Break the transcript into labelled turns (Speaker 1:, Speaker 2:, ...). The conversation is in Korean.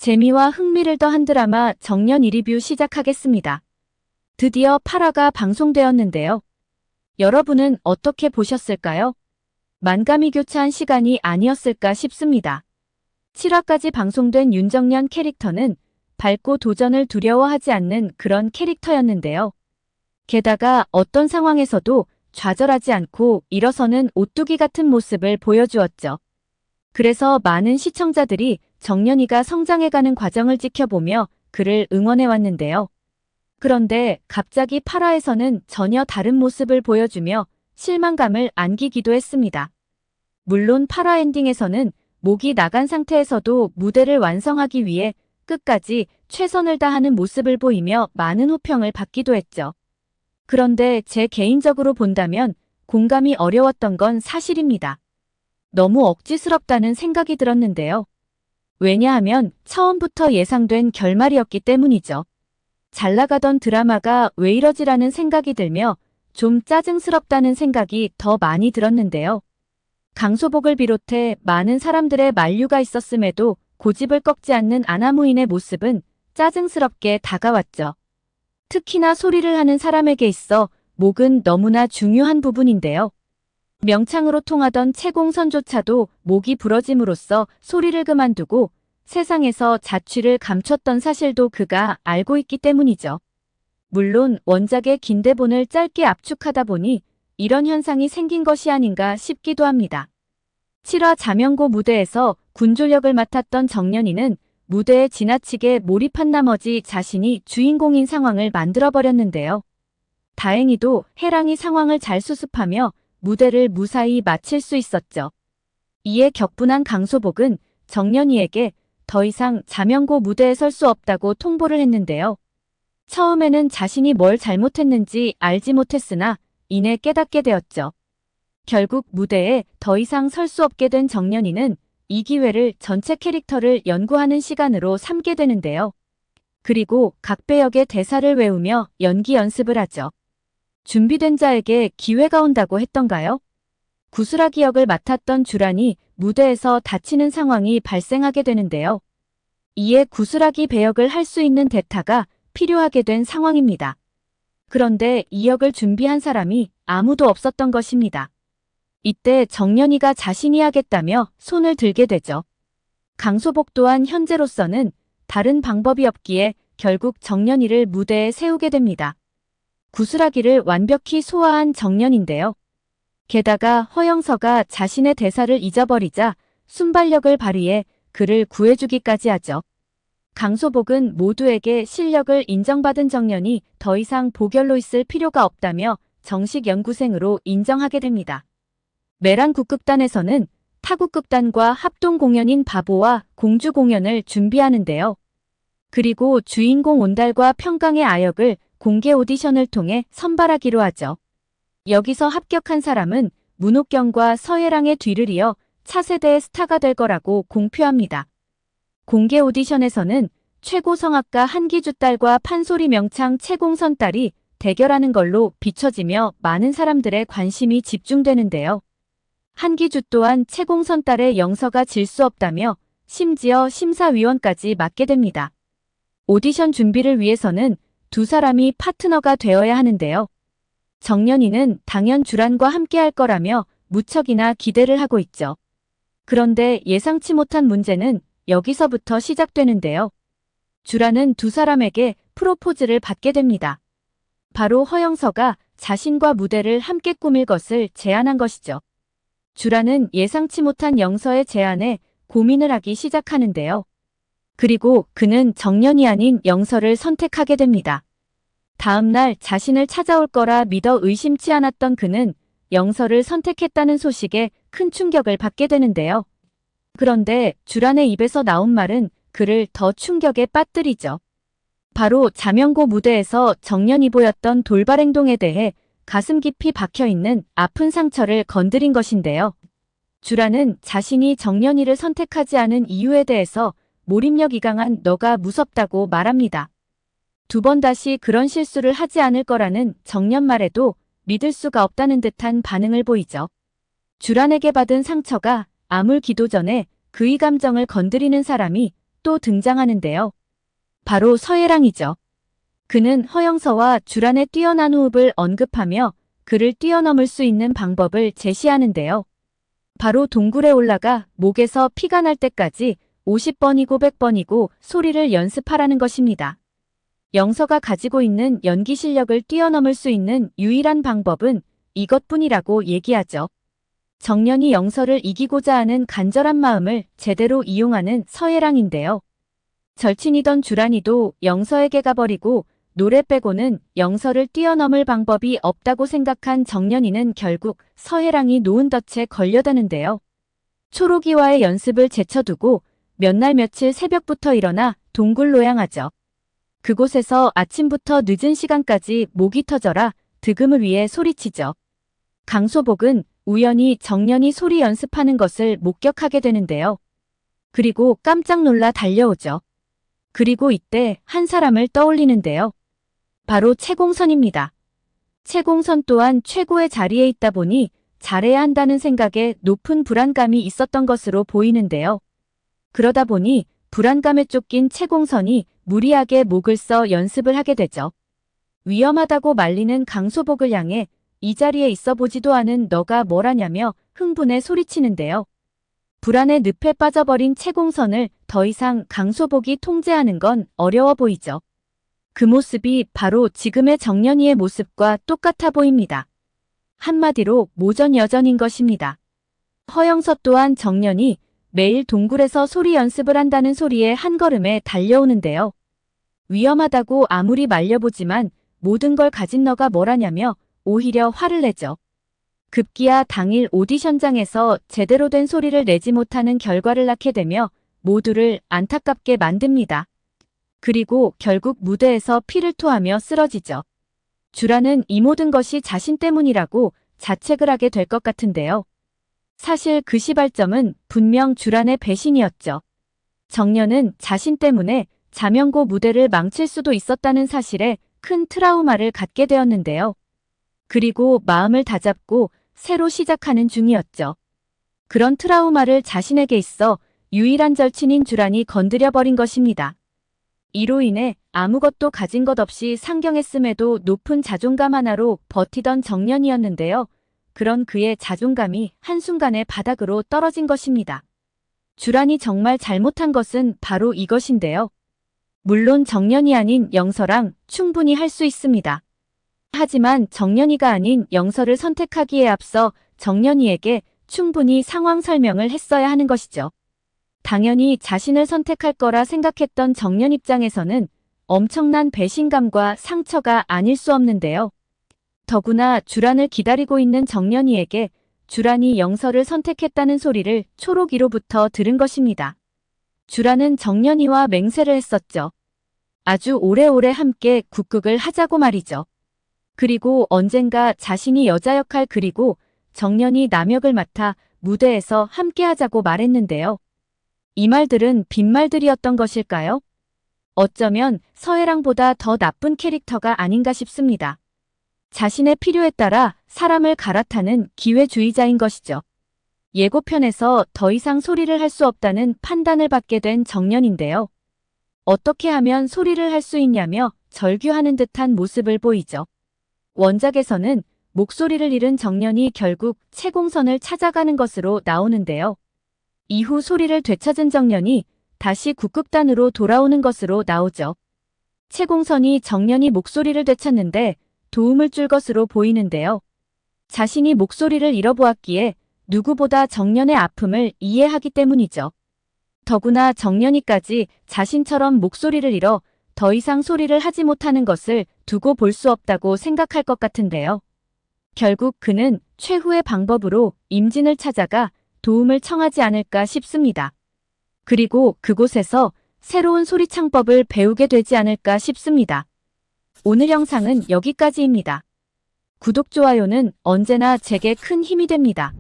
Speaker 1: 재미와 흥미를 더한 드라마 정년 1리뷰 시작하겠습니다. 드디어 8화가 방송되었는데요. 여러분은 어떻게 보셨을까요? 만감이 교차한 시간이 아니었을까 싶습니다. 7화까지 방송된 윤정년 캐릭터는 밝고 도전을 두려워하지 않는 그런 캐릭터였는데요. 게다가 어떤 상황에서도 좌절하지 않고 일어서는 오뚜기 같은 모습을 보여주었죠. 그래서 많은 시청자들이 정년이가 성장해가는 과정을 지켜보며 그를 응원해왔는데요. 그런데 갑자기 8화에서는 전혀 다른 모습을 보여주며 실망감을 안기기도 했습니다. 물론 8화 엔딩에서는 목이 나간 상태에서도 무대를 완성하기 위해 끝까지 최선을 다하는 모습을 보이며 많은 호평을 받기도 했죠. 그런데 제 개인적으로 본다면 공감이 어려웠던 건 사실입니다. 너무 억지스럽다는 생각이 들었는데요. 왜냐하면 처음부터 예상된 결말이었기 때문이죠. 잘 나가던 드라마가 왜 이러지라는 생각이 들며 좀 짜증스럽다는 생각이 더 많이 들었는데요. 강소복을 비롯해 많은 사람들의 만류가 있었음에도 고집을 꺾지 않는 아나무인의 모습은 짜증스럽게 다가왔죠. 특히나 소리를 하는 사람에게 있어 목은 너무나 중요한 부분인데요. 명창으로 통하던 채공선조차도 목이 부러짐으로써 소리를 그만두고 세상에서 자취를 감췄던 사실도 그가 알고 있기 때문이죠. 물론 원작의 긴 대본을 짧게 압축하다 보니 이런 현상이 생긴 것이 아닌가 싶기도 합니다. 7화 자명고 무대에서 군졸역을 맡았던 정년이는 무대에 지나치게 몰입한 나머지 자신이 주인공인 상황을 만들어버렸는데요. 다행히도 해랑이 상황을 잘 수습하며 무대를 무사히 마칠 수 있었죠. 이에 격분한 강소복은 정년이에게 더 이상 자명고 무대에 설 수 없다고 통보를 했는데요. 처음에는 자신이 뭘 잘못했는지 알지 못했으나 이내 깨닫게 되었죠. 결국 무대에 더 이상 설 수 없게 된 정년이는 이 기회를 전체 캐릭터를 연구하는 시간으로 삼게 되는데요. 그리고 각 배역의 대사를 외우며 연기 연습을 하죠. 준비된 자에게 기회가 온다고 했던가요? 구슬아기 역을 맡았던 주란이 무대에서 다치는 상황이 발생하게 되는데요. 이에 구슬아기 배역을 할 수 있는 대타가 필요하게 된 상황입니다. 그런데 이 역을 준비한 사람이 아무도 없었던 것입니다. 이때 정년이가 자신이 하겠다며 손을 들게 되죠. 강소복 또한 현재로서는 다른 방법이 없기에 결국 정년이를 무대에 세우게 됩니다. 구슬아기를 완벽히 소화한 정년인데요. 게다가 허영서가 자신의 대사를 잊어버리자 순발력을 발휘해 그를 구해주기까지 하죠. 강소복은 모두에게 실력을 인정받은 정년이 더 이상 보결로 있을 필요가 없다며 정식 연구생으로 인정하게 됩니다. 메란 국극단에서는 타국극단과 합동 공연인 바보와 공주 공연을 준비하는데요. 그리고 주인공 온달과 평강의 아역을 공개 오디션을 통해 선발하기로 하죠. 여기서 합격한 사람은 문옥경과 서예랑의 뒤를 이어 차세대의 스타가 될 거라고 공표합니다. 공개 오디션에서는 최고 성악가 한기주 딸과 판소리 명창 채공선 딸이 대결하는 걸로 비춰지며 많은 사람들의 관심이 집중되는데요. 한기주 또한 채공선 딸의 영서가 질 수 없다며 심지어 심사위원까지 맡게 됩니다. 오디션 준비를 위해서는 두 사람이 파트너가 되어야 하는데요. 정년이는 당연 주란과 함께 할 거라며 무척이나 기대를 하고 있죠. 그런데 예상치 못한 문제는 여기서부터 시작되는데요. 주란은 두 사람에게 프로포즈를 받게 됩니다. 바로 허영서가 자신과 무대를 함께 꾸밀 것을 제안한 것이죠. 주란은 예상치 못한 영서의 제안에 고민을 하기 시작하는데요. 그리고 그는 정년이 아닌 영서를 선택하게 됩니다. 다음 날 자신을 찾아올 거라 믿어 의심치 않았던 그는 영서를 선택했다는 소식에 큰 충격을 받게 되는데요. 그런데 주란의 입에서 나온 말은 그를 더 충격에 빠뜨리죠. 바로 자명고 무대에서 정년이 보였던 돌발 행동에 대해 가슴 깊이 박혀있는 아픈 상처를 건드린 것인데요. 주란은 자신이 정년이를 선택하지 않은 이유에 대해서 몰입력이 강한 너가 무섭다고 말합니다. 두 번 다시 그런 실수를 하지 않을 거라는 정년 말에도 믿을 수가 없다는 듯한 반응을 보이죠. 주란에게 받은 상처가 아물 기도 전에 그의 감정을 건드리는 사람이 또 등장하는데요. 바로 서예랑이죠. 그는 허영서와 주란의 뛰어난 호흡을 언급하며 그를 뛰어넘을 수 있는 방법을 제시하는데요. 바로 동굴에 올라가 목에서 피가 날 때까지 50번이고 100번이고 소리를 연습하라는 것입니다. 영서가 가지고 있는 연기 실력을 뛰어넘을 수 있는 유일한 방법은 이것뿐이라고 얘기하죠. 정년이 영서를 이기고자 하는 간절한 마음을 제대로 이용하는 서예랑인데요. 절친이던 주란이도 영서에게 가버리고 노래 빼고는 영서를 뛰어넘을 방법이 없다고 생각한 정년이는 결국 서예랑이 놓은 덫에 걸려드는데요. 초록이와의 연습을 제쳐두고 몇 날 며칠 새벽부터 일어나 동굴 노양하죠. 그곳에서 아침부터 늦은 시간까지 목이 터져라 득음을 위해 소리치죠. 강소복은 우연히 정년이 소리 연습하는 것을 목격하게 되는데요. 그리고 깜짝 놀라 달려오죠. 그리고 이때 한 사람을 떠올리는데요. 바로 채공선입니다. 채공선 또한 최고의 자리에 있다 보니 잘해야 한다는 생각에 높은 불안감이 있었던 것으로 보이는데요. 그러다 보니 불안감에 쫓긴 채공선이 무리하게 목을 써 연습을 하게 되죠. 위험하다고 말리는 강소복을 향해 이 자리에 있어 보지도 않은 너가 뭘 하냐며 흥분해 소리치는데요. 불안의 늪에 빠져버린 채공선을 더 이상 강소복이 통제하는 건 어려워 보이죠. 그 모습이 바로 지금의 정년이의 모습과 똑같아 보입니다. 한마디로 모전여전인 것입니다. 허영서 또한 정년이 매일 동굴에서 소리 연습을 한다는 소리에 한 걸음에 달려오는데요. 위험하다고 아무리 말려보지만 모든 걸 가진 너가 뭘 하냐며 오히려 화를 내죠. 급기야 당일 오디션장에서 제대로 된 소리를 내지 못하는 결과를 낳게 되며 모두를 안타깝게 만듭니다. 그리고 결국 무대에서 피를 토하며 쓰러지죠. 주란은 이 모든 것이 자신 때문이라고 자책을 하게 될 것 같은데요. 사실 그 시발점은 분명 주란의 배신이었죠. 정년은 자신 때문에 자명고 무대를 망칠 수도 있었다는 사실에 큰 트라우마를 갖게 되었는데요. 그리고 마음을 다잡고 새로 시작하는 중이었죠. 그런 트라우마를 자신에게 있어 유일한 절친인 주란이 건드려버린 것입니다. 이로 인해 아무것도 가진 것 없이 상경했음에도 높은 자존감 하나로 버티던 정년이었는데요. 그런 그의 자존감이 한순간에 바닥으로 떨어진 것입니다. 주란이 정말 잘못한 것은 바로 이것인데요. 물론 정년이 아닌 영서랑 충분히 할 수 있습니다. 하지만 정년이가 아닌 영서를 선택하기에 앞서 정년이에게 충분히 상황 설명을 했어야 하는 것이죠. 당연히 자신을 선택할 거라 생각했던 정년 입장에서는 엄청난 배신감과 상처가 아닐 수 없는데요. 더구나 주란을 기다리고 있는 정년이에게 주란이 영서를 선택했다는 소리를 초록이로부터 들은 것입니다. 주란은 정년이와 맹세를 했었죠. 아주 오래오래 함께 국극을 하자고 말이죠. 그리고 언젠가 자신이 여자 역할 그리고 정년이 남역을 맡아 무대에서 함께 하자고 말했는데요. 이 말들은 빈말들이었던 것일까요? 어쩌면 서혜랑보다 더 나쁜 캐릭터가 아닌가 싶습니다. 자신의 필요에 따라 사람을 갈아타는 기회주의자인 것이죠. 예고편에서 더 이상 소리를 할 수 없다는 판단을 받게 된 정년인데요. 어떻게 하면 소리를 할 수 있냐며 절규하는 듯한 모습을 보이죠. 원작에서는 목소리를 잃은 정년이 결국 채공선을 찾아가는 것으로 나오는데요. 이후 소리를 되찾은 정년이 다시 국극단으로 돌아오는 것으로 나오죠. 채공선이 정년이 목소리를 되찾는데 도움을 줄 것으로 보이는데요. 자신이 목소리를 잃어보았기에 누구보다 정년의 아픔을 이해하기 때문이죠. 더구나 정년이까지 자신처럼 목소리를 잃어 더 이상 소리를 하지 못하는 것을 두고 볼 수 없다고 생각할 것 같은데요. 결국 그는 최후의 방법으로 임진을 찾아가 도움을 청하지 않을까 싶습니다. 그리고 그곳에서 새로운 소리창법을 배우게 되지 않을까 싶습니다. 오늘 영상은 여기까지입니다. 구독, 좋아요는 언제나 제게 큰 힘이 됩니다.